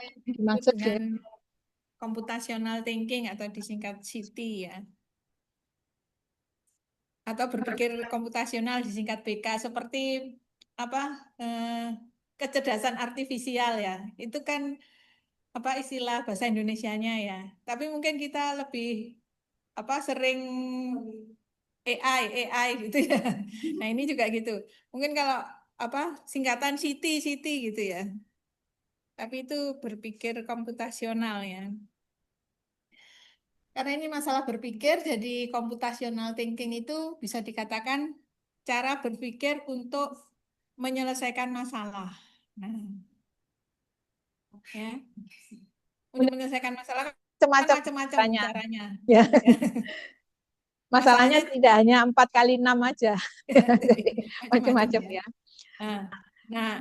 Disebut dimaksud dengan computational thinking atau disingkat CT ya. Atau berpikir komputasional disingkat BK seperti apa kecerdasan artifisial ya. Itu kan apa istilah bahasa Indonesianya ya. Tapi mungkin kita lebih apa sering AI gitu ya. Nah, ini juga gitu. Mungkin kalau apa singkatan CT gitu ya. Tapi itu berpikir komputasional ya. Karena ini masalah berpikir, jadi computational thinking itu bisa dikatakan cara berpikir untuk menyelesaikan masalah. Nah, ya, untuk menyelesaikan masalah kan macam-macam macam-macam caranya. caranya. Ya, Ya, masalahnya masalahnya tidak hanya 4 kali 6 aja. Jadi macam-macam macam-macam ya. ya. Nah,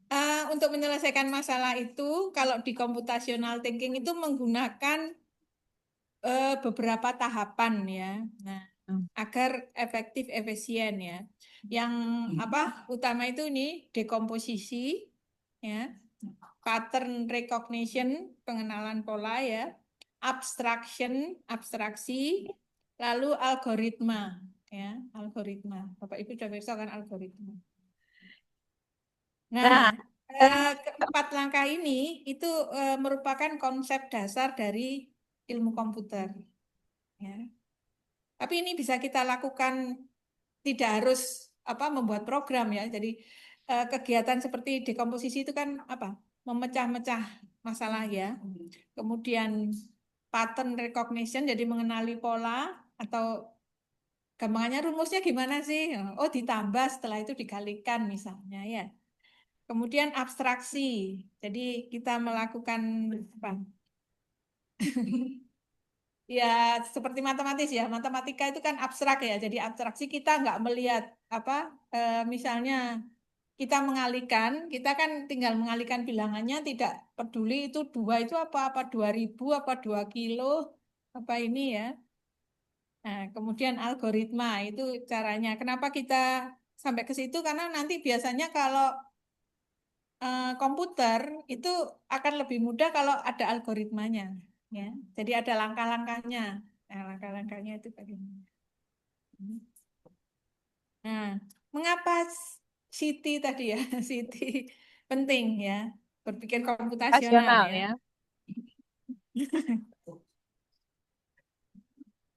nah, untuk menyelesaikan masalah itu, kalau di computational thinking itu menggunakan beberapa tahapan ya. Nah, agar efektif efisien ya. Yang apa utama itu ini dekomposisi ya, pattern recognition pengenalan pola ya, abstraksi, lalu algoritma ya, algoritma. Bapak Ibu sudah bisa kan algoritma. Nah, Nah, eh, keempat langkah ini itu merupakan konsep dasar dari ilmu komputer ya. Tapi ini bisa kita lakukan tidak harus apa membuat program ya. Jadi kegiatan seperti dekomposisi itu kan apa? Memecah-mecah masalah ya. Kemudian pattern recognition jadi mengenali pola atau gampangannya rumusnya gimana sih? Oh, ditambah setelah itu dikalikan misalnya ya. Kemudian abstraksi. Jadi kita melakukan apa? Ya, seperti matematis ya. Matematika itu kan abstrak ya. Jadi abstraksi kita nggak melihat apa, misalnya kita mengalihkan, kita kan tinggal mengalihkan bilangannya, tidak peduli itu dua itu apa 2000 apa 2 kilo, apa ini ya. Nah, kemudian algoritma itu caranya. Kenapa kita sampai ke situ? Karena nanti biasanya kalau komputer itu akan lebih mudah kalau ada algoritmanya, ya. Jadi ada langkah-langkahnya. Nah, langkah-langkahnya itu bagaimana? Nah, mengapa Siti tadi ya, Siti penting ya, berpikir komputasional rasional ya. ya.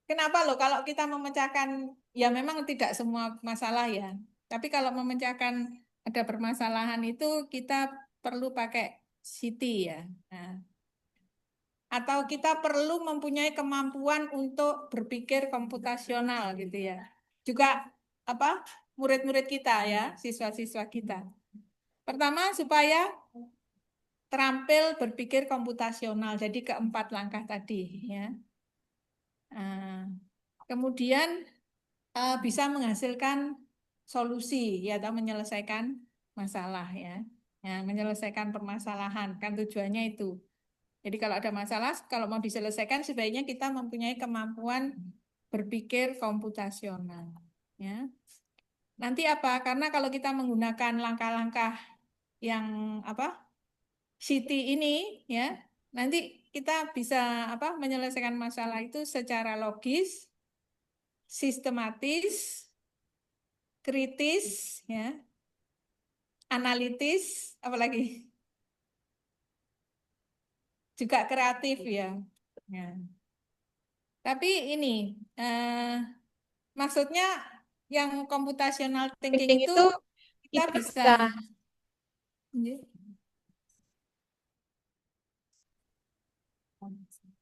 Kenapa loh kalau kita memecahkan, ya memang tidak semua masalah ya, tapi kalau memecahkan ada permasalahan itu kita perlu pakai Siti ya. Nah, atau kita perlu mempunyai kemampuan untuk berpikir komputasional gitu ya. Juga apa murid-murid kita ya, siswa-siswa kita. Pertama supaya terampil berpikir komputasional. Jadi keempat langkah tadi ya. Nah, kemudian bisa menghasilkan solusi ya atau menyelesaikan masalah ya. Ya, menyelesaikan permasalahan kan tujuannya itu. Jadi kalau ada masalah, kalau mau diselesaikan sebaiknya kita mempunyai kemampuan berpikir komputasional. Ya. Nanti apa? Karena kalau kita menggunakan langkah-langkah yang apa City ini ya, nanti kita bisa apa menyelesaikan masalah itu secara logis, sistematis, kritis, ya, analitis, apalagi juga kreatif ya. Ya. Tapi ini maksudnya yang computational thinking Thinking itu itu kita kita bisa bisa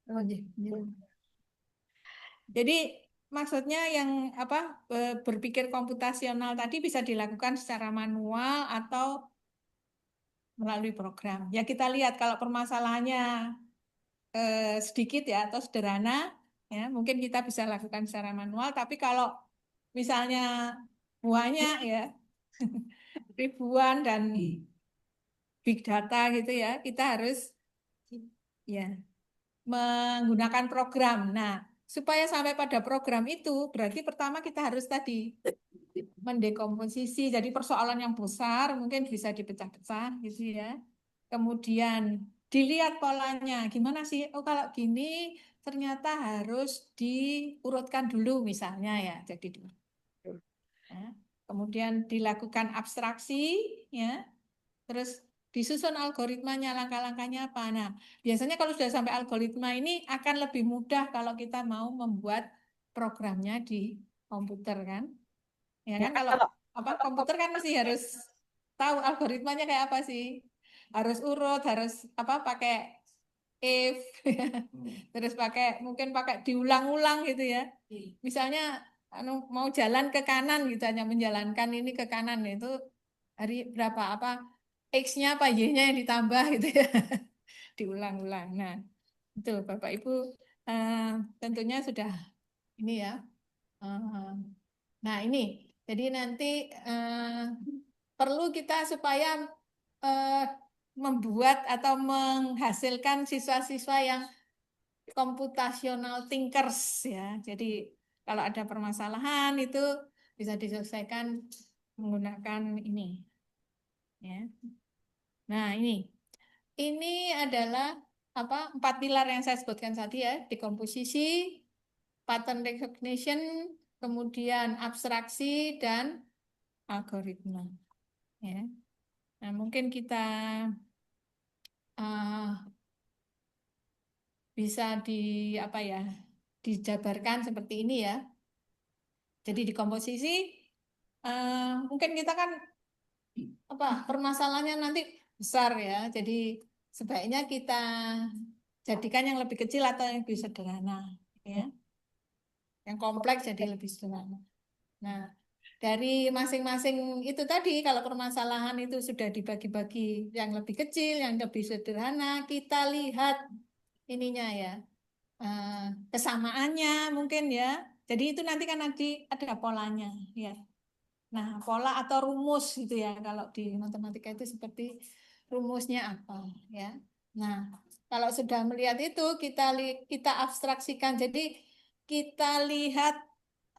oh, iya. Jadi maksudnya yang apa berpikir komputasional tadi bisa dilakukan secara manual atau melalui program. Ya kita lihat kalau permasalahannya sedikit ya atau sederhana ya mungkin kita bisa lakukan secara manual. Tapi kalau misalnya banyak ya ribuan dan big data gitu ya kita harus ya menggunakan program. Nah, supaya sampai pada program itu, berarti pertama kita harus tadi mendekomposisi. Jadi persoalan yang besar mungkin bisa dipecah-pecah gitu ya. Kemudian dilihat polanya. Gimana sih? Oh, kalau gini ternyata harus diurutkan dulu misalnya ya. Jadi ya. Kemudian dilakukan abstraksi ya. Terus disusun algoritmanya, langkah-langkahnya apa. Nah, biasanya kalau sudah sampai algoritma ini akan lebih mudah kalau kita mau membuat programnya di komputer kan. Ya Ya kan kan kalau kalau apa komputer kan mesti harus tahu algoritmanya kayak apa sih. Harus urut, harus apa pakai if terus pakai mungkin pakai diulang-ulang gitu ya. Misalnya mau jalan ke kanan gitu hanya menjalankan ini ke kanan itu hari berapa apa X-nya apa Y-nya yang ditambah gitu ya. Diulang-ulang. Nah, itu Bapak Ibu eh, tentunya sudah ini ya. Eh, nah, ini jadi nanti perlu kita supaya eh, membuat atau menghasilkan siswa-siswa yang computational thinkers ya. Jadi kalau ada permasalahan itu bisa diselesaikan menggunakan ini ya. Nah, ini adalah apa 4 pilar yang saya sebutkan tadi ya, dekomposisi, pattern recognition, kemudian abstraksi dan algoritma ya. Nah, mungkin kita eh, bisa apa ya dijabarkan seperti ini ya. Jadi di komposisi mungkin kita kan apa permasalahannya nanti besar ya. Jadi sebaiknya kita jadikan yang lebih kecil atau yang lebih sederhana ya. Yang kompleks jadi lebih sederhana. Nah, dari masing-masing itu tadi kalau permasalahan itu sudah dibagi-bagi yang lebih kecil, yang lebih sederhana, kita lihat ininya ya kesamaannya mungkin ya. Jadi itu nanti kan nanti ada polanya ya. Nah, pola atau rumus gitu ya. Kalau di matematika itu seperti rumusnya apa ya. Nah, kalau sudah melihat itu kita abstraksikan. Jadi kita lihat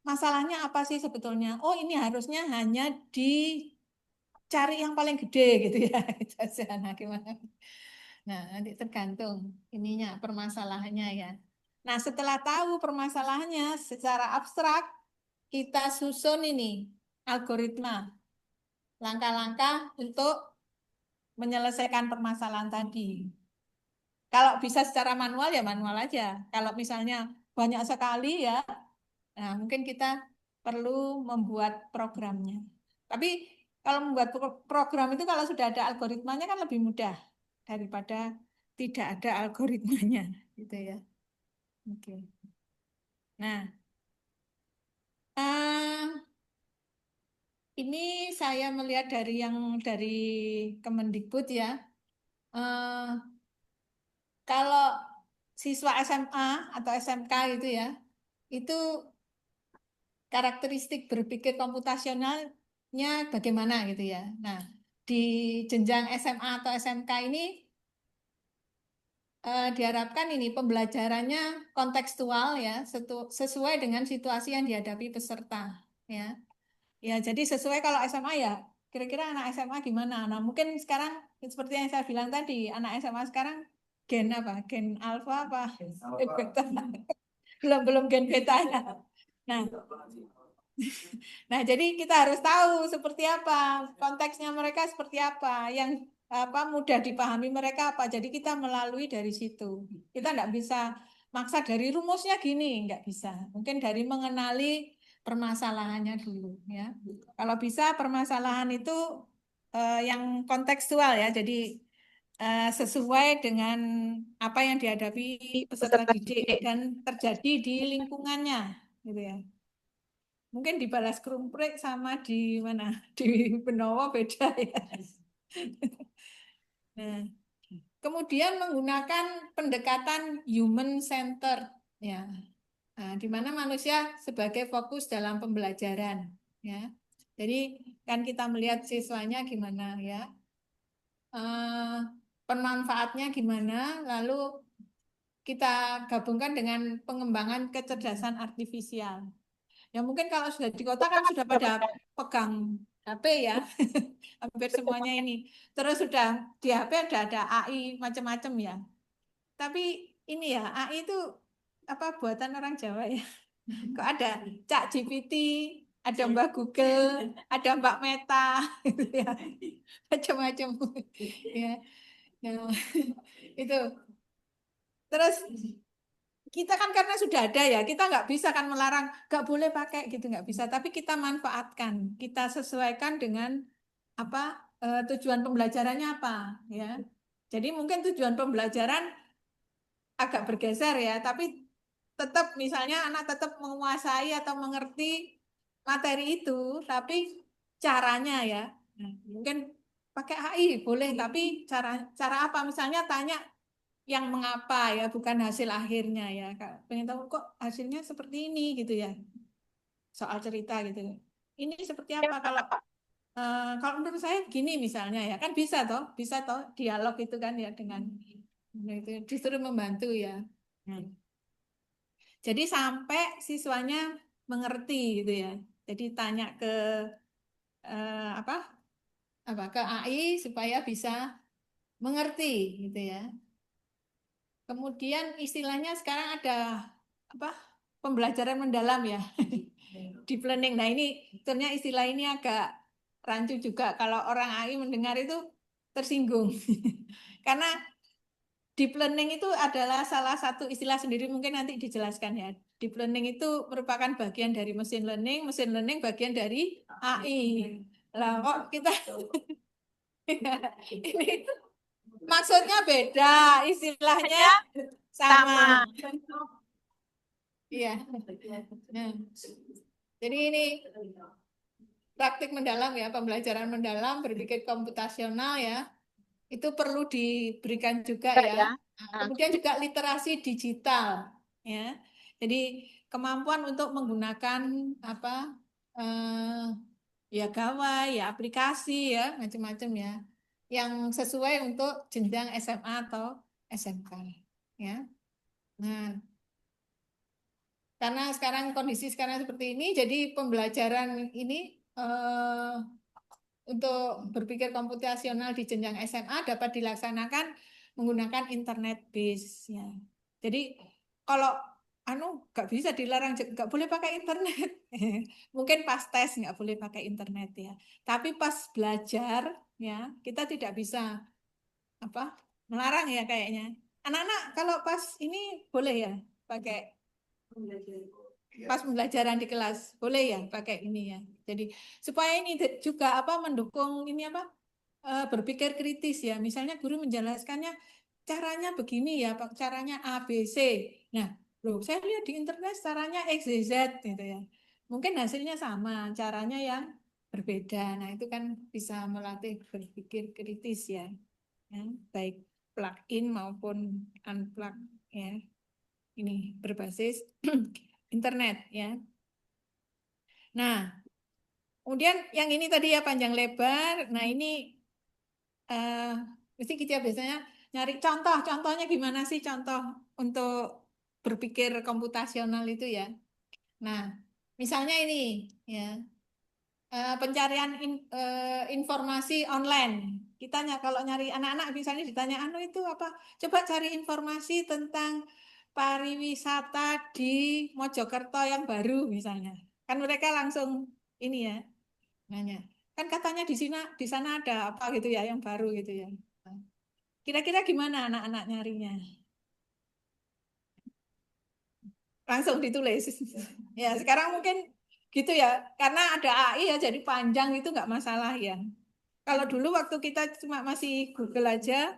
masalahnya apa sih sebetulnya. Oh, ini harusnya hanya dicari yang paling gede gitu ya. Itu aja. Nah, gimana? Nah, nanti tergantung ininya permasalahannya ya. Nah, setelah tahu permasalahannya secara abstrak, kita susun ini algoritma, langkah-langkah untuk menyelesaikan permasalahan tadi. Kalau bisa secara manual ya manual aja. Kalau misalnya banyak sekali ya, nah mungkin kita perlu membuat programnya. Tapi kalau membuat program itu kalau sudah ada algoritmanya kan lebih mudah daripada tidak ada algoritmanya, gitu ya. Oke. Nah, eh, ini saya melihat dari Kemendikbud ya. Eh, kalau siswa SMA atau SMK gitu ya, itu karakteristik berpikir komputasionalnya bagaimana gitu ya. Nah, di jenjang SMA atau SMK ini diharapkan ini pembelajarannya kontekstual ya, sesuai dengan situasi yang dihadapi peserta ya. Ya, jadi sesuai kalau SMA ya, kira-kira anak SMA gimana? Nah, mungkin sekarang seperti yang saya bilang tadi, anak SMA sekarang gen apa? Gen alfa apa? Gen beta. Belum belum gen betanya. Nah, nah, jadi kita harus tahu seperti apa konteksnya mereka seperti apa yang apa mudah dipahami mereka apa. Jadi kita melalui dari situ. Kita nggak bisa maksa dari rumusnya gini, nggak bisa. Mungkin dari mengenali permasalahannya dulu ya. Kalau bisa permasalahan itu yang kontekstual ya. Jadi sesuai dengan apa yang dihadapi peserta peserta didik didik. dan terjadi di lingkungannya gitu ya. Mungkin di Balas Krumprik sama di mana? Di Benowo beda ya. Nah, kemudian menggunakan pendekatan human center ya. Nah, di mana manusia sebagai fokus dalam pembelajaran ya. Jadi kan kita melihat siswanya gimana ya. Eh, Pemanfaatnya gimana, lalu kita gabungkan dengan pengembangan kecerdasan artifisial. Ya mungkin kalau sudah di kota kan sudah pada pegang HP ya, hampir semuanya ini. Terus sudah di HP ada AI macam-macam ya. Tapi ini ya AI itu apa buatan orang Jawa ya? Kok ada Cak GPT, ada Mbak Google, ada Mbak Meta, gitu ya, macam-macam ya. Nah, itu. Terus kita kan karena sudah ada ya, kita nggak bisa kan melarang, nggak boleh pakai gitu, nggak bisa. Tapi kita manfaatkan, kita sesuaikan dengan apa tujuan pembelajarannya apa ya. Jadi mungkin tujuan pembelajaran agak bergeser ya, tapi tetap misalnya anak tetap menguasai atau mengerti materi itu, tapi caranya ya, nah, mungkin pakai AI boleh, tapi cara cara apa? Misalnya tanya yang mengapa ya, bukan hasil akhirnya ya. Kak, pengen tahu kok hasilnya seperti ini gitu ya, soal cerita gitu. Ini seperti apa kalau menurut saya gini misalnya ya, kan bisa toh dialog itu kan ya dengan itu justru membantu ya. Nah, jadi sampai siswanya mengerti gitu ya. Jadi tanya ke apa ke AI supaya bisa mengerti gitu ya. Kemudian istilahnya sekarang ada apa pembelajaran mendalam ya, deep learning. Nah ini ternyata istilah ini agak rancu juga kalau orang AI mendengar itu tersinggung karena deep learning itu adalah salah satu istilah sendiri, mungkin nanti dijelaskan ya. Deep learning itu merupakan bagian dari mesin learning bagian dari AI. Lah kok kita ini maksudnya beda, istilahnya Hanya sama. sama. Iya. Nah, jadi ini praktik mendalam ya, pembelajaran mendalam, berpikir komputasional ya. Itu perlu diberikan juga Enggak ya. ya. Nah, Nah, kemudian juga literasi digital ya. Jadi kemampuan untuk menggunakan apa ya gawai, ya aplikasi ya, macam-macam ya. Yang sesuai untuk jenjang SMA atau SMK ya. Nah, karena sekarang kondisi sekarang seperti ini, jadi pembelajaran ini untuk berpikir komputasional di jenjang SMA dapat dilaksanakan menggunakan internet base ya. Jadi kalau nggak bisa dilarang, nggak boleh pakai internet. Mungkin pas tes nggak boleh pakai internet ya. Tapi pas belajar ya kita tidak bisa apa melarang ya kayaknya. Anak-anak kalau pas ini boleh ya pakai pas pembelajaran di kelas boleh ya pakai ini ya. Jadi supaya ini juga apa mendukung ini apa berpikir kritis ya. Misalnya guru menjelaskannya caranya begini ya, Pak, caranya A, B, C. Nah, loh, saya lihat di internet caranya X, Y, Z gitu ya. Mungkin hasilnya sama, caranya yang berbeda. Nah, itu kan bisa melatih berpikir kritis ya. Ya, baik plug-in maupun unplug ya. Ini berbasis internet ya. Nah, kemudian yang ini tadi ya panjang lebar. Nah, ini eh mesti kita biasanya nyari contohnya gimana sih contoh untuk berpikir komputasional itu ya. Nah, misalnya ini ya pencarian informasi online. Kalau nyari anak-anak misalnya ditanya anu itu apa? Coba cari informasi tentang pariwisata di Mojokerto yang baru misalnya. Kan mereka langsung ini ya nanya. Kan katanya di sana ada apa gitu ya yang baru gitu ya. Kira-kira gimana anak-anak nyarinya? Langsung ditulis. Ya, sekarang mungkin gitu ya. Karena ada AI ya, jadi panjang itu nggak masalah ya. Kalau dulu waktu kita cuma masih Google aja,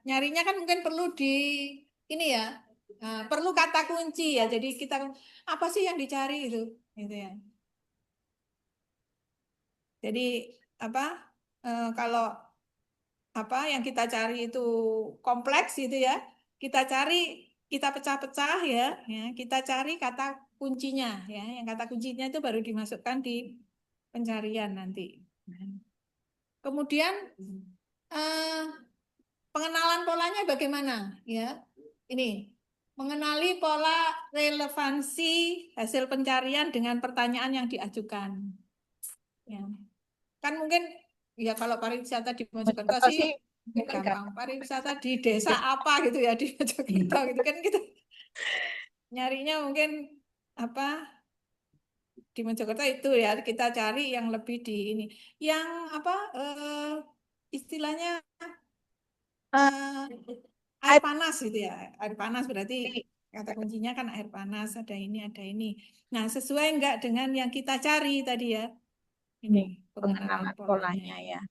nyarinya kan mungkin perlu ini ya, perlu kata kunci ya. Jadi kita apa sih yang dicari itu, gitu ya. Jadi apa? Kalau apa yang kita cari itu kompleks gitu ya. Kita cari, kita pecah-pecah ya, kita cari kata kuncinya ya. Yang kata kuncinya itu baru dimasukkan di pencarian nanti. Kemudian eh, pengenalan polanya bagaimana ya? Ini mengenali pola relevansi hasil pencarian dengan pertanyaan yang diajukan. Ya. Kan mungkin ya kalau pariwisata di Mojokerto Mojokerto sih sih gampang. Pariwisata di desa apa gitu ya di Mojokerto gitu kan kita nyarinya mungkin apa di Mojokerto itu ya kita cari yang lebih di ini yang apa istilahnya air air panas gitu ya. Air panas berarti putih kata kuncinya kan air panas, ada ini, ada ini. Nah, sesuai enggak dengan yang kita cari tadi ya? Ini ini pengenalan pengenalan polanya. polanya ya.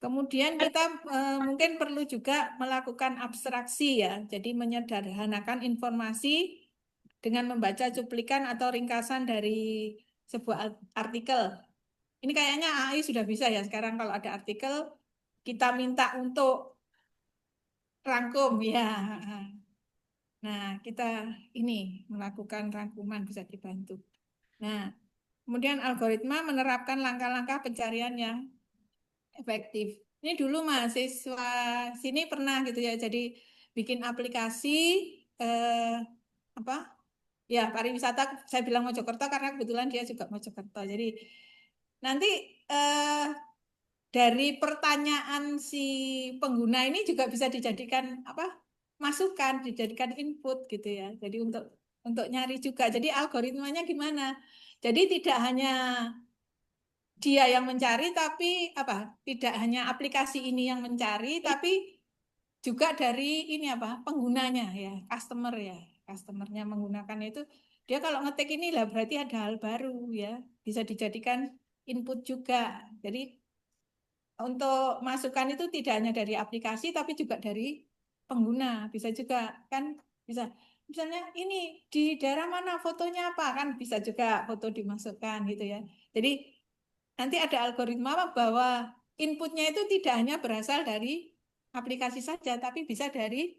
Kemudian kita mungkin perlu juga melakukan abstraksi ya. Jadi menyederhanakan informasi dengan membaca cuplikan atau ringkasan dari sebuah artikel. Ini kayaknya AI sudah bisa ya sekarang kalau ada artikel kita minta untuk rangkum ya. Nah, kita ini melakukan rangkuman bisa dibantu. Nah, kemudian algoritma menerapkan langkah-langkah pencarian yang efektif. Ini dulu mahasiswa sini pernah gitu ya, jadi bikin aplikasi eh, apa? Ya, pariwisata. Saya bilang Mojokerto karena kebetulan dia juga Mojokerto. Jadi nanti eh, dari pertanyaan si pengguna ini juga bisa dijadikan apa? Masukan, dijadikan input gitu ya. Jadi untuk nyari juga. Jadi algoritmanya gimana? Jadi tidak hanya dia yang mencari tapi apa? Tidak hanya aplikasi ini yang mencari tapi juga dari ini apa? Penggunanya ya, customer ya. Customernya menggunakan itu dia kalau ngetik ini lah berarti ada hal baru ya. Bisa dijadikan input juga. Jadi untuk masukan itu tidak hanya dari aplikasi tapi juga dari pengguna bisa juga kan bisa misalnya ini di daerah mana fotonya apa kan bisa juga foto dimasukkan gitu ya jadi nanti ada algoritma bahwa inputnya itu tidak hanya berasal dari aplikasi saja tapi bisa dari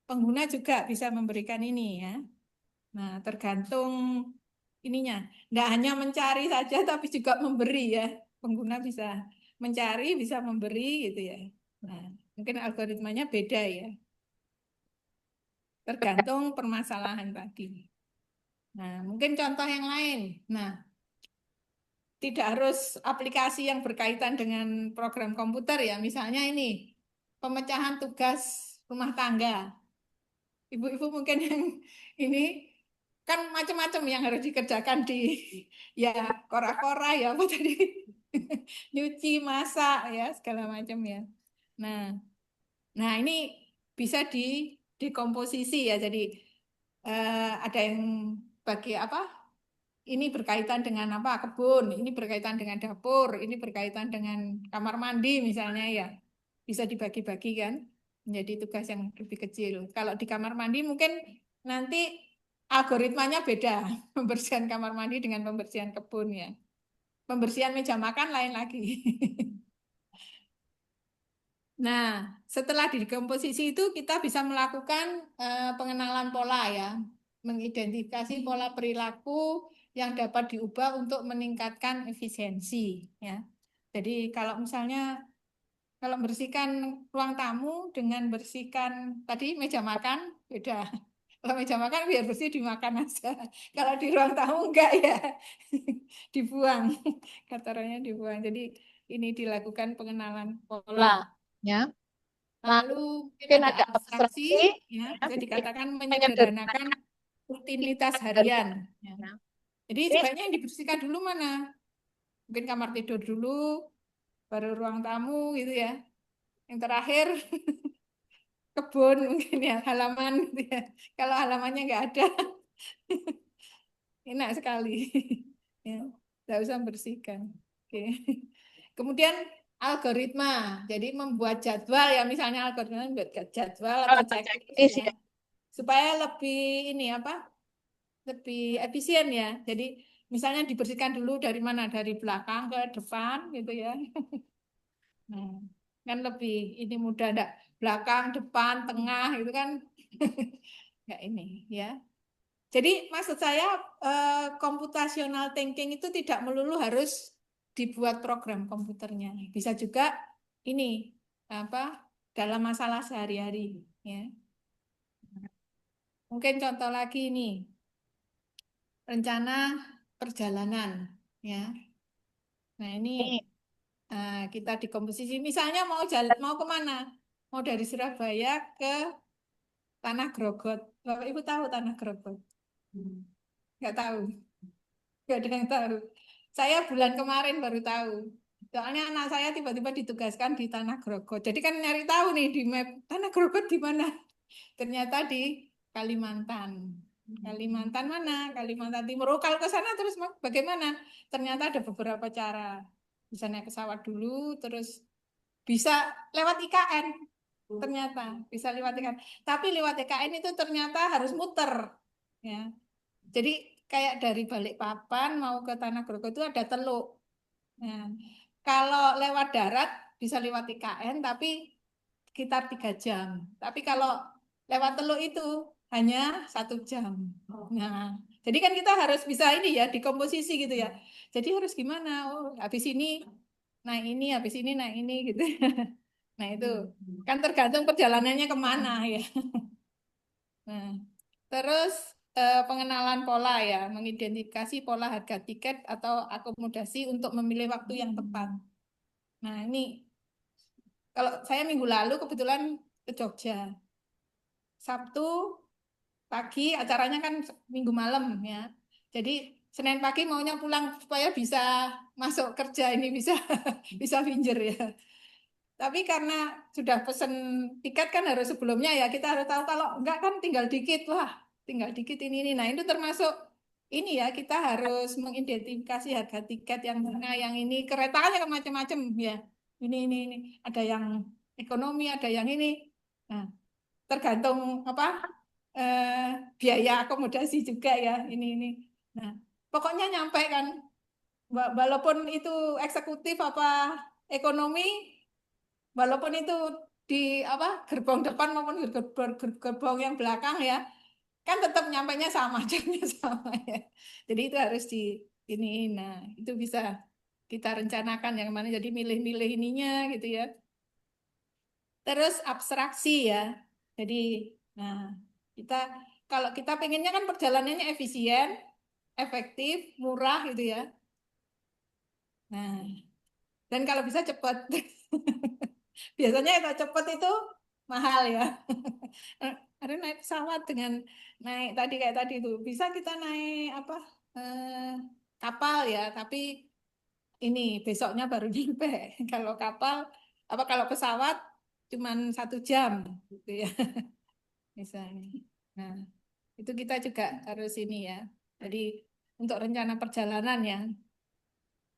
pengguna juga bisa memberikan ini ya nah tergantung ininya nggak hanya mencari saja tapi juga memberi ya pengguna bisa mencari bisa memberi gitu ya nah mungkin algoritmanya beda ya tergantung permasalahan tadi nah mungkin contoh yang lain nah tidak harus aplikasi yang berkaitan dengan program komputer ya misalnya ini pemecahan tugas rumah tangga ibu-ibu mungkin yang ini kan macam-macam yang harus dikerjakan di ya kora-kora ya apa tadi nyuci masak ya segala macam ya nah nah ini bisa di dekomposisi ya jadi ada yang bagi apa ini berkaitan dengan apa kebun ini berkaitan dengan dapur ini berkaitan dengan kamar mandi misalnya ya bisa dibagi-bagi kan menjadi tugas yang lebih kecil kalau di kamar mandi mungkin nanti algoritmanya beda pembersihan kamar mandi dengan pembersihan kebun ya pembersihan meja makan lain lagi nah setelah dikomposisi itu kita bisa melakukan pengenalan pola ya mengidentifikasi pola perilaku yang dapat diubah untuk meningkatkan efisiensi ya jadi kalau misalnya kalau bersihkan ruang tamu dengan bersihkan tadi meja makan beda kalau meja makan biar bersih dimakan aja. Kalau di ruang tamu enggak ya. Dibuang. Kotorannya dibuang. Jadi ini dilakukan pengenalan pola. Lah, ya. Lalu mungkin Mungkin ada ada abstraksi, abstraksi, ya ya, bisa dikatakan menyederhanakan menyederhanakan rutinitas harian. harian. Ya. Ya. Jadi Ini sebaiknya yang dibersihkan dulu mana? Mungkin kamar tidur dulu, baru ruang tamu gitu ya. Yang terakhir kebun mungkin ya, halaman gitu ya. Kalau halamannya nggak ada, enak sekali. Ya, nggak usah bersihkan. Oke. Kemudian algoritma. Jadi membuat jadwal ya, misalnya algoritma membuat jadwal atau kalau baca checklist ini ya, sih supaya lebih ini apa? Lebih efisien ya. Jadi misalnya dibersihkan dulu dari mana? Dari belakang ke depan gitu ya. Nah, kan lebih ini mudah enggak belakang, depan, tengah itu kan enggak ini ya. Jadi maksud saya computational thinking itu tidak melulu harus dibuat program komputernya. Bisa juga ini apa dalam masalah sehari-hari ya. Mungkin contoh lagi ini rencana perjalanan ya. Nah, ini kita di komposisi. Misalnya mau kemana? Mau dari Surabaya ke Tanah Grogot. Bapak Ibu tahu Tanah Grogot? Nggak tahu. Nggak ada yang tahu. Saya bulan kemarin baru tahu. Soalnya anak saya tiba-tiba ditugaskan di Tanah Grogot. Jadi kan nyari tahu nih di map Tanah Grogot di mana. Ternyata di Kalimantan. Kalimantan mana? Kalimantan Timur. Oh, kalau ke sana terus bagaimana? Ternyata ada beberapa cara. Bisa naik pesawat dulu, terus bisa lewat IKN. Ternyata bisa lewat IKN. Tapi lewat IKN itu ternyata harus muter. Ya. Jadi kayak dari Balikpapan mau ke Tanah Grogol itu ada Teluk. Nah, kalau lewat darat bisa lewat IKN tapi sekitar 3 jam. Tapi kalau lewat Teluk itu hanya 1 jam. Nah, jadi kan kita harus bisa ini ya dikomposisi gitu ya. Jadi harus gimana? Oh, habis ini naik ini, habis ini naik ini gitu. Nah itu kan tergantung perjalanannya kemana ya. Nah, terus pengenalan pola ya, mengidentifikasi pola harga tiket atau akomodasi untuk memilih waktu yang tepat. Nah ini kalau saya minggu lalu kebetulan ke Jogja, Sabtu pagi acaranya kan Minggu malam ya. Jadi Senin pagi maunya pulang supaya bisa masuk kerja ini bisa bisa pinjer ya. Tapi karena sudah pesen tiket kan harus sebelumnya ya kita harus tahu kalau enggak kan tinggal dikit wah tinggal dikit ini. Nah itu termasuk ini ya kita harus mengidentifikasi harga tiket yang mana yang ini keretanya kan macam-macam ya. Ini ada yang ekonomi ada yang ini. Nah tergantung apa biaya akomodasi juga ya ini. Nah pokoknya nyampe kan walaupun itu eksekutif apa ekonomi walaupun itu di apa gerbong depan maupun gerbong yang belakang ya kan tetap nyampainya sama jamnya sama ya jadi itu harus di ini nah itu bisa kita rencanakan yang mana jadi milih-milih ininya gitu ya terus abstraksi ya jadi nah kita kalau kita pengennya kan perjalanannya efisien efektif murah gitu ya nah dan kalau bisa cepat biasanya kalau cepat itu mahal ya. Ada naik pesawat dengan naik tadi kayak tadi itu bisa kita naik apa kapal ya, tapi ini besoknya baru nyampe. Kalau kapal apa kalau pesawat cuman 1 jam gitu ya misalnya. Nah itu kita juga harus ini ya. Jadi untuk rencana perjalanan ya.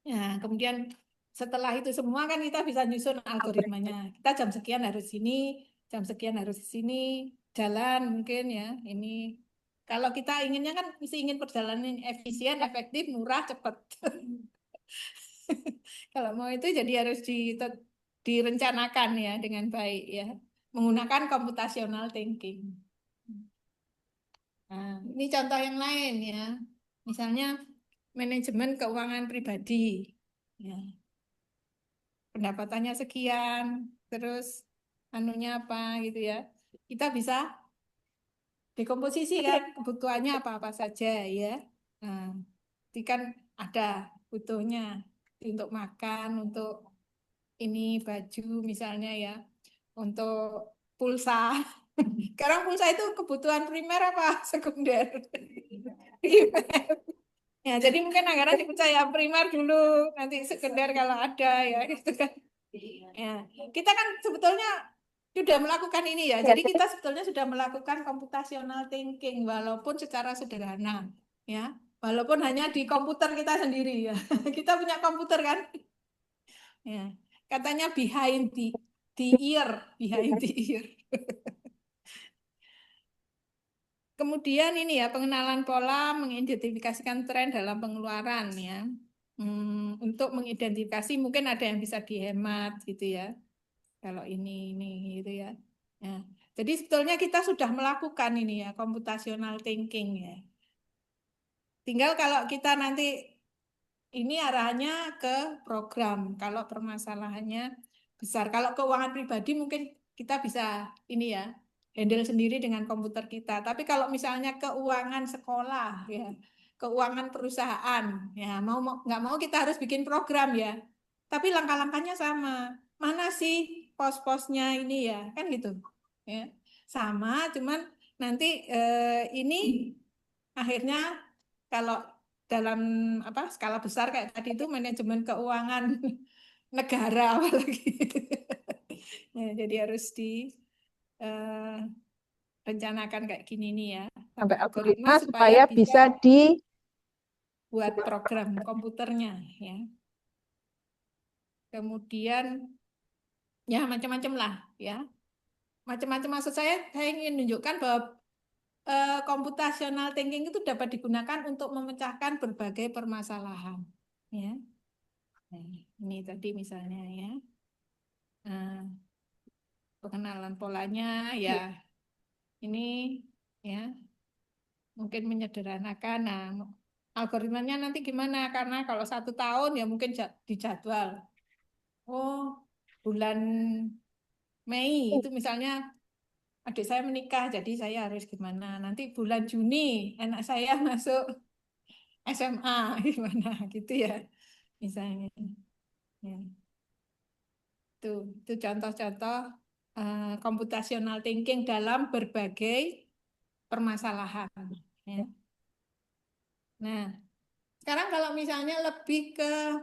Nah, kemudian setelah itu semua kan kita bisa nyusun algoritmanya. Kita jam sekian harus sini, jam sekian harus di sini, jalan mungkin ya. Ini kalau kita inginnya kan mesti ingin perjalanan yang efisien, efektif, murah, cepat. Kalau mau itu jadi harus direncanakan ya dengan baik ya, menggunakan computational thinking. Nah, ini contoh yang lain ya. Misalnya manajemen keuangan pribadi. Ya. Pendapatannya sekian, terus anunya apa gitu ya. Kita bisa dekomposisi kan kebutuhannya apa-apa saja ya. Nah, itu kan ada butuhnya untuk makan, untuk ini baju misalnya ya, untuk pulsa. Sekarang pulsa itu kebutuhan primer apa sekunder? Primer. Ya, jadi mungkin anggaran dipercaya primer dulu, nanti sekunder kalau ada ya gitu kan. Ya, kita kan sebetulnya sudah melakukan ini ya. Jadi kita sebetulnya sudah melakukan computational thinking walaupun secara sederhana ya. Walaupun hanya di komputer kita sendiri ya. Kita punya komputer kan? Ya. Katanya the ear, behind the ear. Kemudian ini ya pengenalan pola, mengidentifikasikan tren dalam pengeluaran ya. Untuk mengidentifikasi mungkin ada yang bisa dihemat gitu ya. Kalau ini gitu ya. Ya. Jadi sebetulnya kita sudah melakukan ini ya, computational thinking ya. Tinggal kalau kita nanti ini arahnya ke program. Kalau permasalahannya besar. Kalau keuangan pribadi mungkin kita bisa ini ya, handle sendiri dengan komputer kita. Tapi kalau misalnya keuangan sekolah ya, keuangan perusahaan. Ya, nggak mau kita harus bikin program ya. Tapi langkah-langkahnya sama. Mana sih pos-posnya ini ya, kan gitu. Ya, sama, cuman nanti ini akhirnya kalau dalam skala besar kayak tadi itu manajemen keuangan negara apalagi. Ya, jadi harus direncanakan kayak gini nih ya. Sampai Algoritma algoritma supaya supaya bisa bisa di buat program komputernya ya. Kemudian ya macam-macam lah ya. Macam-macam maksud saya ingin menunjukkan bahwa computational thinking itu dapat digunakan untuk memecahkan berbagai permasalahan ya. Nah, ini tadi misalnya ya. Nah, pengenalan polanya ya ini ya mungkin menyederhanakan. Nah, algoritmanya nanti gimana? Karena kalau 1 tahun ya mungkin dijadwal. Oh, bulan Mei itu misalnya adik saya menikah, jadi saya harus gimana? Nanti bulan Juni anak saya masuk SMA gimana gitu ya, misalnya. Ya, itu contoh-contoh computational thinking dalam berbagai permasalahan. Ya. Nah, sekarang kalau misalnya lebih ke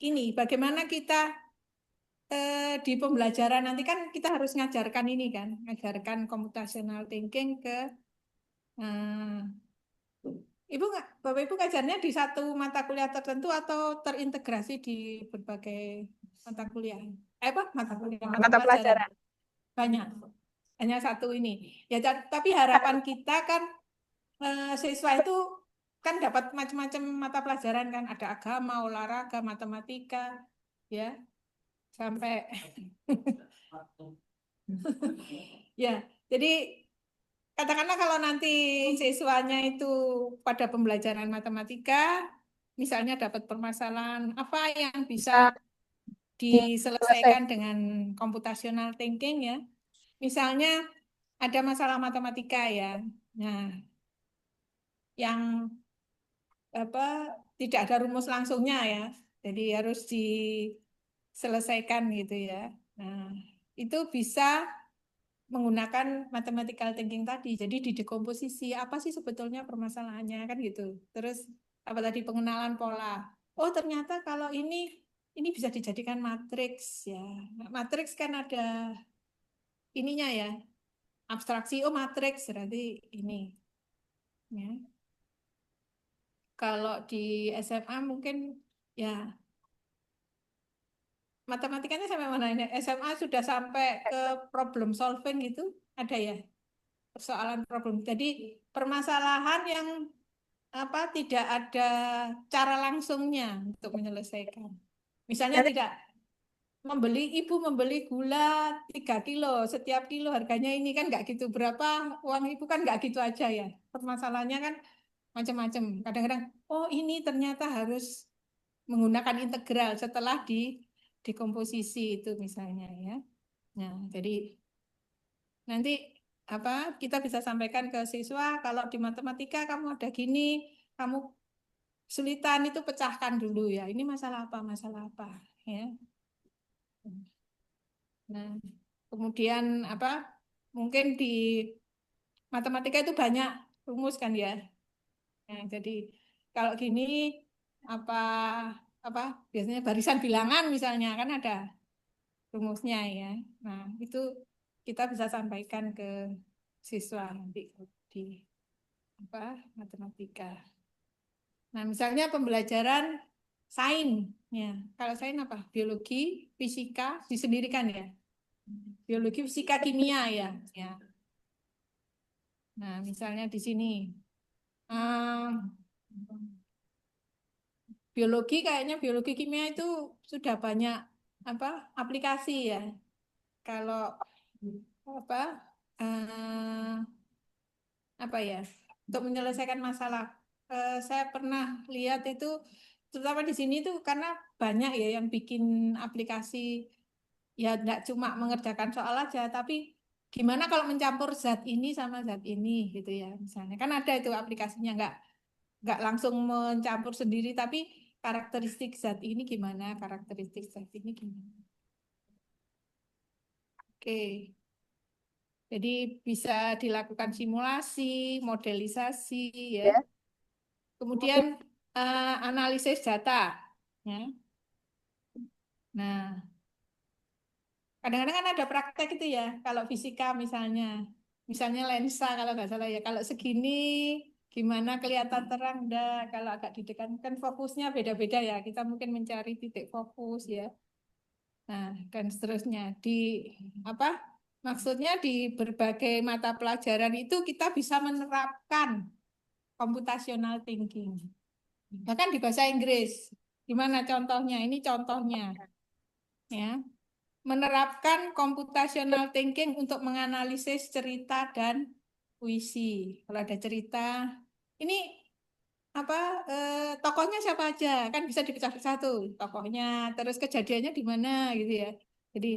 ini, bagaimana kita di pembelajaran nanti kan kita harus ngajarkan ini kan, ngajarkan computational thinking ke Ibu nggak, Bapak Ibu ngajarnya di satu mata kuliah tertentu atau terintegrasi di berbagai mata kuliah? Mata kuliah, mata mata pelajaran. pelajaran. Banyak, hanya satu ini. Ya, tapi harapan kita kan siswa itu kan dapat macam-macam mata pelajaran kan, ada agama, olahraga, matematika, ya, sampai ya. Jadi katakanlah kalau nanti siswanya itu pada pembelajaran matematika, misalnya dapat permasalahan apa yang bisa Bisa diselesaikan diselesaikan. dengan computational thinking ya. Misalnya ada masalah matematika ya. Nah, yang apa tidak ada rumus langsungnya ya. Jadi harus diselesaikan gitu ya. Nah, itu bisa menggunakan mathematical thinking tadi. Jadi didekomposisi apa sih sebetulnya permasalahannya kan gitu. Terus apa tadi pengenalan pola. Oh, ternyata kalau ini bisa dijadikan matriks ya. Nah, matriks kan ada ininya ya. Abstraksi oh matriks berarti ini ya. Kalau di SMA mungkin ya matematikanya sampai mana ini? SMA sudah sampai ke problem solving itu ada ya? Persoalan problem. Jadi permasalahan yang tidak ada cara langsungnya untuk menyelesaikan. Misalnya tidak ibu membeli gula 3 kilo, setiap kilo harganya ini kan nggak gitu. Berapa uang ibu kan nggak gitu aja ya. Permasalahannya kan macam-macam. Kadang-kadang, oh ini ternyata harus menggunakan integral setelah dikomposisi itu misalnya ya. Nah, jadi nanti kita bisa sampaikan ke siswa kalau di matematika kamu ada gini, kamu kesulitan itu pecahkan dulu ya. Ini masalah apa? Masalah apa? Ya. Nah, kemudian Mungkin di matematika itu banyak rumus kan ya. Nah, jadi kalau gini apa apa biasanya barisan bilangan misalnya kan ada rumusnya ya. Nah, itu kita bisa sampaikan ke siswa nanti di matematika. Nah, misalnya pembelajaran sains ya. Kalau sains apa? Biologi, fisika disendirikan ya. Biologi, fisika, kimia ya. Ya. Nah, misalnya di sini biologi kayaknya biologi kimia itu sudah banyak aplikasi ya. Kalau apa eh, ya untuk menyelesaikan masalah. Saya pernah lihat itu terutama di sini tuh karena banyak ya yang bikin aplikasi ya tidak cuma mengerjakan soal aja tapi gimana kalau mencampur zat ini sama zat ini gitu ya misalnya kan ada itu aplikasinya nggak langsung mencampur sendiri, tapi karakteristik zat ini gimana, karakteristik zat ini gimana. Oke, jadi bisa dilakukan simulasi, modelisasi, ya. Ya. Kemudian analisis data, ya. Nah, kadang-kadang kan ada praktek itu ya, kalau fisika misalnya lensa kalau nggak salah ya, kalau segini gimana kelihatan terang, enggak, kalau agak ditekan kan fokusnya beda-beda ya, kita mungkin mencari titik fokus ya. Nah, dan seterusnya apa? Maksudnya di berbagai mata pelajaran itu kita bisa menerapkan computational thinking. Bahkan di bahasa Inggris. Gimana contohnya? Ini contohnya ya. Menerapkan computational thinking untuk menganalisis cerita dan puisi. Kalau ada cerita, ini apa tokohnya siapa aja? Kan bisa dipecah-pecah tuh tokohnya, terus kejadiannya di mana gitu ya. Jadi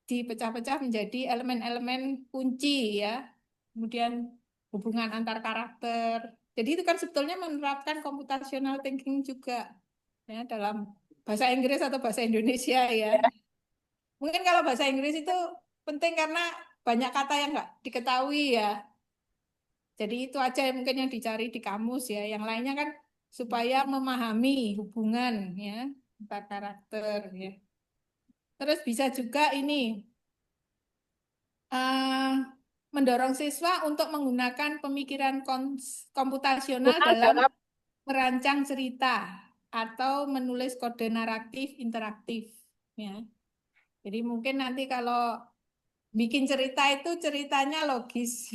dipecah-pecah menjadi elemen-elemen kunci ya. Kemudian hubungan antar karakter. Jadi itu kan sebetulnya menerapkan computational thinking juga ya dalam bahasa Inggris atau bahasa Indonesia ya. Mungkin kalau bahasa Inggris itu penting karena banyak kata yang nggak diketahui ya. Jadi itu aja yang mungkin yang dicari di kamus ya. Yang lainnya kan supaya memahami hubungan ya antar karakter ya. Terus bisa juga ini eh, mendorong siswa untuk menggunakan pemikiran komputasional Kenal dalam dalam merancang cerita atau menulis kode naratif interaktif ya. Jadi mungkin nanti kalau bikin cerita itu ceritanya logis.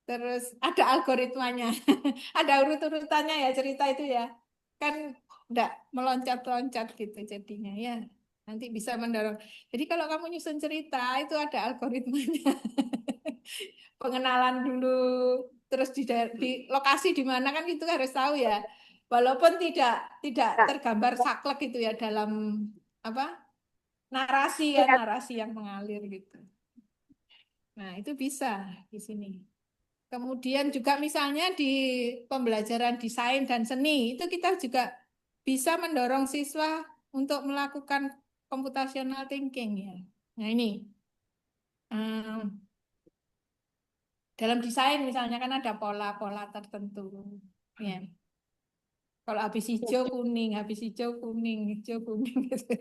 Terus ada algoritmanya. Ada urut-urutannya ya cerita itu ya. Kan enggak meloncat-loncat gitu jadinya ya. Nanti bisa mendorong. Jadi kalau kamu nyusun cerita itu ada algoritmanya. Pengenalan dulu, terus di lokasi di mana kan itu harus tahu ya. Walaupun tidak nah, tergambar saklek itu ya dalam apa? Narasi ya, lihat narasi yang mengalir gitu. Nah, itu bisa di sini. Kemudian juga misalnya di pembelajaran desain dan seni, itu kita juga bisa mendorong siswa untuk melakukan computational thinking ya. Nah ini, dalam desain misalnya kan ada pola-pola tertentu. Ya. Kalau habis hijau kuning, hijau kuning gitu.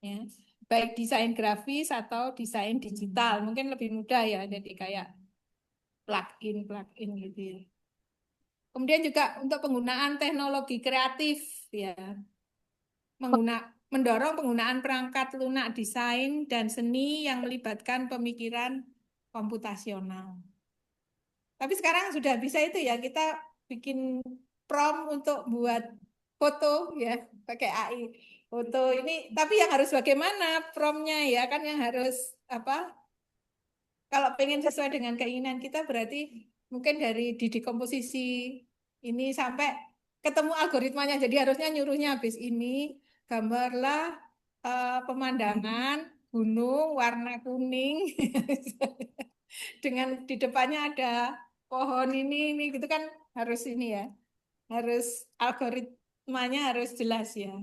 Ya. Baik desain grafis atau desain digital, mungkin lebih mudah ya, jadi kayak plugin gitu ya. Kemudian juga untuk penggunaan teknologi kreatif ya, mendorong penggunaan perangkat lunak desain dan seni yang melibatkan pemikiran komputasional. Tapi sekarang sudah bisa itu ya, kita bikin prompt untuk buat foto ya, pakai AI. Foto ini, tapi yang harus bagaimana promptnya ya, kan yang harus apa? Kalau pengen sesuai dengan keinginan kita berarti mungkin dari dikomposisi ini sampai ketemu algoritmanya. Jadi harusnya nyuruhnya habis ini gambarlah pemandangan gunung warna kuning dengan di depannya ada pohon ini gitu kan harus ini ya. Harus algoritmanya harus jelas ya.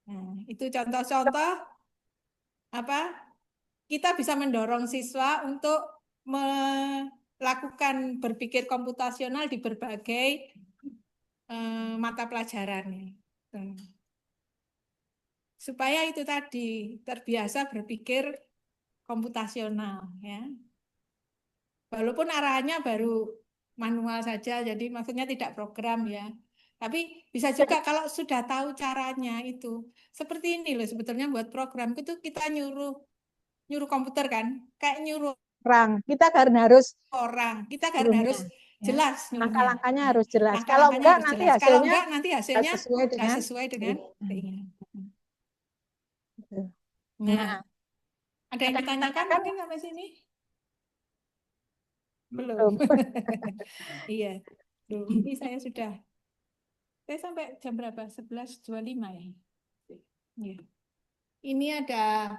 Nah, itu contoh-contoh apa kita bisa mendorong siswa untuk melakukan berpikir komputasional di berbagai mata pelajaran. Hmm. Supaya itu tadi terbiasa berpikir komputasional ya. Walaupun arahannya baru manual saja, jadi maksudnya tidak program ya. Tapi bisa juga kalau sudah tahu caranya itu. Seperti ini loh sebetulnya buat program itu kita nyuruh nyuruh komputer kan, kayak nyuruh orang. Kita kan harus orang. Kita kan sebelumnya harus ya. jelas nyuruhnya. Langkah-langkahnya Nah, harus jelas. Kalau langkah-langkahnya enggak harus nanti jelas. Kalau hasilnya enggak, nanti nggak hasilnya sesuai nggak dengan sesuai dengan keinginan. gitu. Nah, Nah, ada yang ada yang ditanyakan ditanyakan mungkin sampai sini? Belum. belum? Iya. Duh, ini saya sampai jam berapa? 11.25 ya. Iya. Ini ada,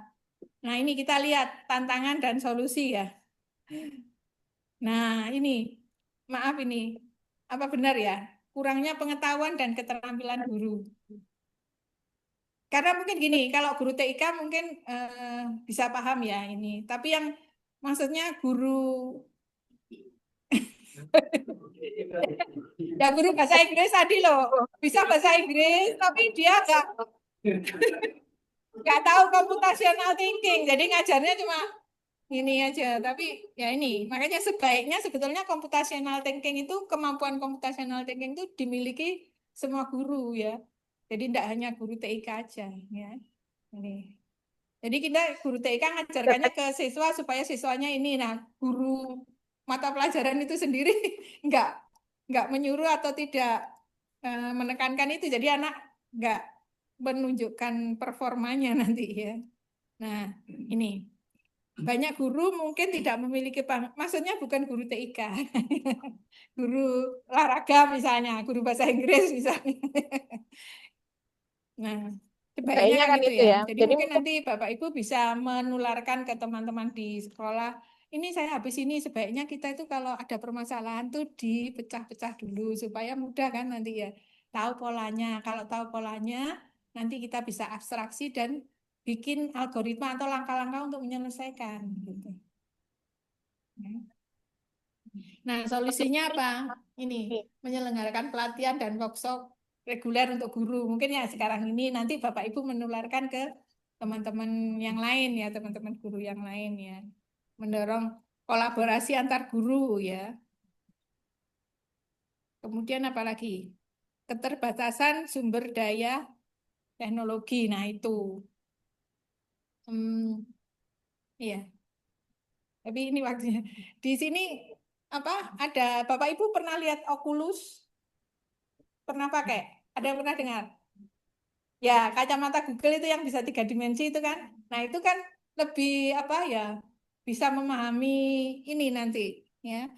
nah ini kita lihat tantangan dan solusi ya. Nah, ini. maaf ini, apa benar ya? Kurangnya pengetahuan dan keterampilan guru. Karena mungkin gini, kalau guru TIK mungkin bisa paham ya ini. Tapi yang maksudnya guru, ya guru bahasa Inggris tadi loh, bisa bahasa Inggris, tapi dia nggak tahu computational thinking. Jadi ngajarnya cuma ini aja. Tapi ya ini, makanya sebaiknya sebetulnya computational thinking itu, kemampuan computational thinking itu dimiliki semua guru ya. Jadi tidak hanya guru TIK aja ya. Ini. Jadi kita guru TIK ngajarkannya ke siswa supaya siswanya ini, nah guru mata pelajaran itu sendiri nggak nggak menyuruh atau tidak menekankan itu, jadi anak nggak menunjukkan performanya nanti ya. Nah ini banyak guru mungkin tidak memiliki, maksudnya bukan guru TIK, guru olahraga misalnya, guru bahasa Inggris misalnya. Nah, sebaiknya Kayaknya kan kan itu itu ya. ya. Jadi Jadi mungkin mungkin nanti Bapak Ibu bisa menularkan ke teman-teman di sekolah. Ini saya habis ini, sebaiknya kita itu kalau ada permasalahan tuh dipecah-pecah dulu supaya mudah kan nanti ya. Tahu polanya. Kalau tahu polanya, nanti kita bisa abstraksi dan bikin algoritma atau langkah-langkah untuk menyelesaikan gitu. Nah, solusinya apa? Ini menyelenggarakan pelatihan dan workshop reguler untuk guru. Mungkin ya sekarang ini, nanti Bapak Ibu menularkan ke teman-teman yang lain ya, teman-teman guru yang lain ya. Mendorong kolaborasi antar guru ya. Kemudian apa lagi? Keterbatasan sumber daya teknologi. Nah, itu. Hmm, iya. Tapi ini waktunya. Di sini apa? Ada Bapak Ibu pernah lihat Oculus? Pernah pakai? Ada yang pernah dengar? Ya, kacamata Google itu yang bisa 3 dimensi itu kan. Nah, itu kan lebih apa ya? Bisa memahami ini nanti ya.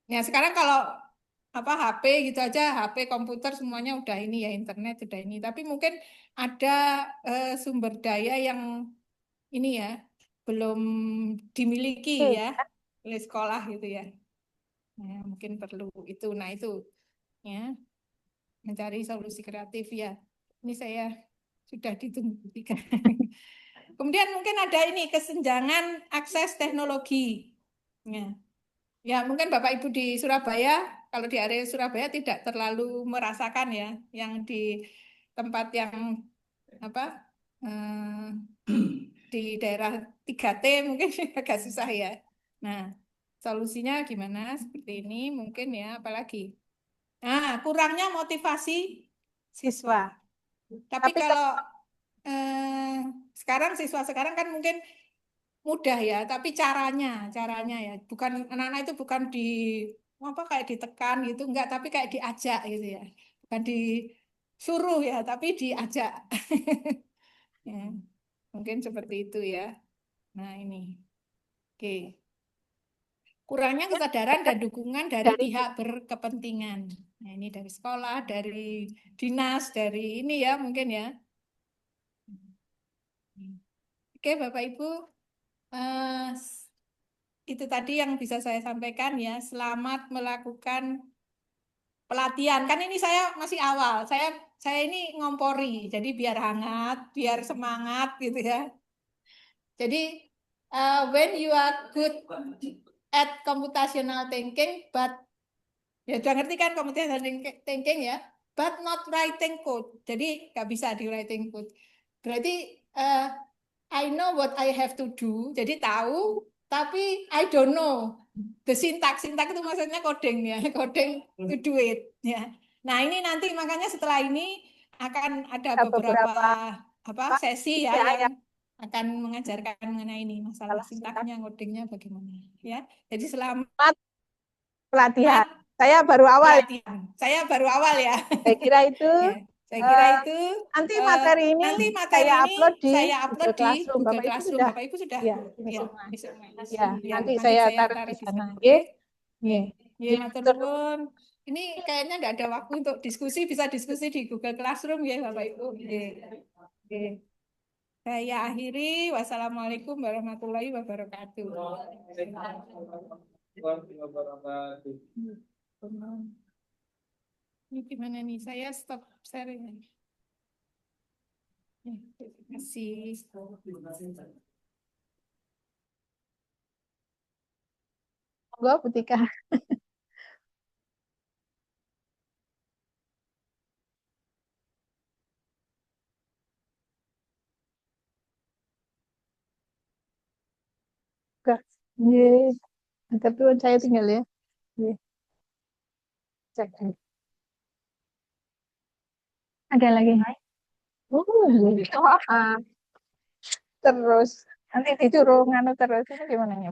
Ya, sekarang kalau apa HP gitu aja, HP komputer semuanya udah ini ya, internet udah ini. Tapi mungkin ada sumber daya yang ini ya, belum dimiliki ya oleh sekolah gitu ya. Nah, mungkin perlu itu. Nah, itu ya, mencari solusi kreatif ya. Ini saya sudah ditunggu tiga. Kemudian mungkin ada ini kesenjangan akses teknologi. Ya, ya mungkin Bapak Ibu di Surabaya, kalau di area Surabaya tidak terlalu merasakan ya, yang di tempat yang apa di daerah 3T mungkin agak susah ya. Nah, solusinya gimana? Seperti ini mungkin ya, apalagi. Nah, kurangnya motivasi siswa. Tapi tapi kan kalau sekarang siswa sekarang kan mungkin mudah ya, tapi caranya ya, bukan anak-anak itu bukan di apa kayak ditekan gitu, enggak, tapi kayak diajak gitu ya, bukan disuruh ya, tapi diajak. Ya, mungkin seperti itu ya. Nah ini, oke. Kurangnya kesadaran dan dukungan dari dari pihak berkepentingan. Nah ini dari sekolah, dari dinas, dari ini ya mungkin ya. Oke Bapak Ibu. Eh, itu tadi yang bisa saya sampaikan ya. Selamat melakukan pelatihan. Kan ini saya masih awal. Saya ini ngompori. Jadi biar hangat, biar semangat gitu ya. Jadi when you are good at computational thinking, but ya udah ngerti kan computational thinking ya, but not writing code. Jadi nggak bisa di writing code. Berarti I know what I have to do. Jadi tahu, tapi I don't know the syntax. Syntax itu maksudnya coding ya, coding to do it ya. Nah ini nanti makanya setelah ini akan ada beberapa beberapa apa apa sesi ya ya yang yang akan mengajarkan mengenai ini masalah salah singkat sintaknya, codingnya bagaimana ya. Jadi selamat pelatihan. Saya baru awal. pelatihan. Saya baru awal ya. Saya kira itu Ya, saya kira eh, itu nanti eh, materi ini nanti materi saya ini upload di saya upload Google di Classroom. Google Bapak Ibu Classroom. sudah Bapak Ibu sudah ya ini ya semua. bisa. Ya, Ya, nanti nanti saya saya taruh di taruh di sana. sana. Oke. Oke? Oke. Ya, Ya, matur matur nuwun. nuwun. Ini kayaknya nggak ada waktu untuk diskusi, bisa diskusi di Google Classroom ya, Bapak Ibu. Oke. Oke. Saya akhiri. Wassalamualaikum warahmatullahi wabarakatuh. Ini gimana nih? Saya stop sharing. Ya, terima kasih. Monggo Bu Tika. Enggak. Ye. Tapi saya tinggal ya. Ye. Cek. Ada lagi. Wah, terus nanti disuruh nganu terus ini gimana ya?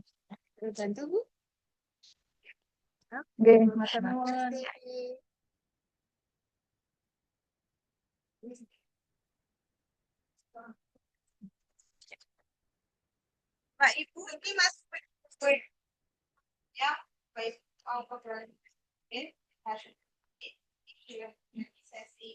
Terbantu Bu. Oke. Matur nuwun. Pak Ibu ini Mas. Ya, baik. Apa berarti? Sesi